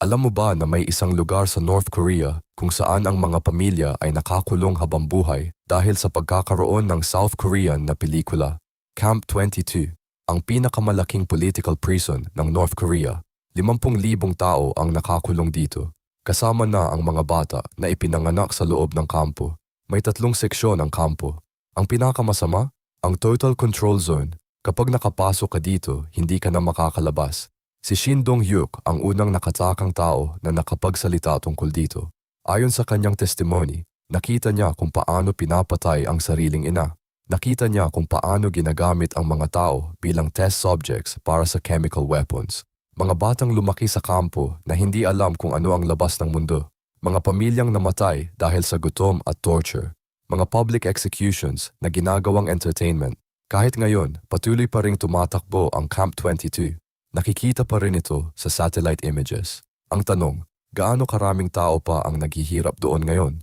Alam mo ba na may isang lugar sa North Korea kung saan ang mga pamilya ay nakakulong habang buhay dahil sa pagkakaroon ng South Korean na pelikula? Camp 22, ang pinakamalaking political prison ng North Korea. 50,000 tao ang nakakulong dito. Kasama na ang mga bata na ipinanganak sa loob ng kampo. May 3 seksyon ang kampo. Ang pinakamasama, ang Total Control Zone. Kapag nakapasok ka dito, hindi ka na makakalabas. Si Shin Dong-hyuk ang unang nakatakang tao na nakapagsalita tungkol dito. Ayon sa kanyang testimony, nakita niya kung paano pinapatay ang sariling ina. Nakita niya kung paano ginagamit ang mga tao bilang test subjects para sa chemical weapons. Mga batang lumaki sa kampo na hindi alam kung ano ang labas ng mundo. Mga pamilyang namatay dahil sa gutom at torture. Mga public executions na ginagawang entertainment. Kahit ngayon, patuloy pa ring tumatakbo ang Camp 22. Nakikita pa rin ito sa satellite images. Ang tanong, gaano karaming tao pa ang naghihirap doon ngayon?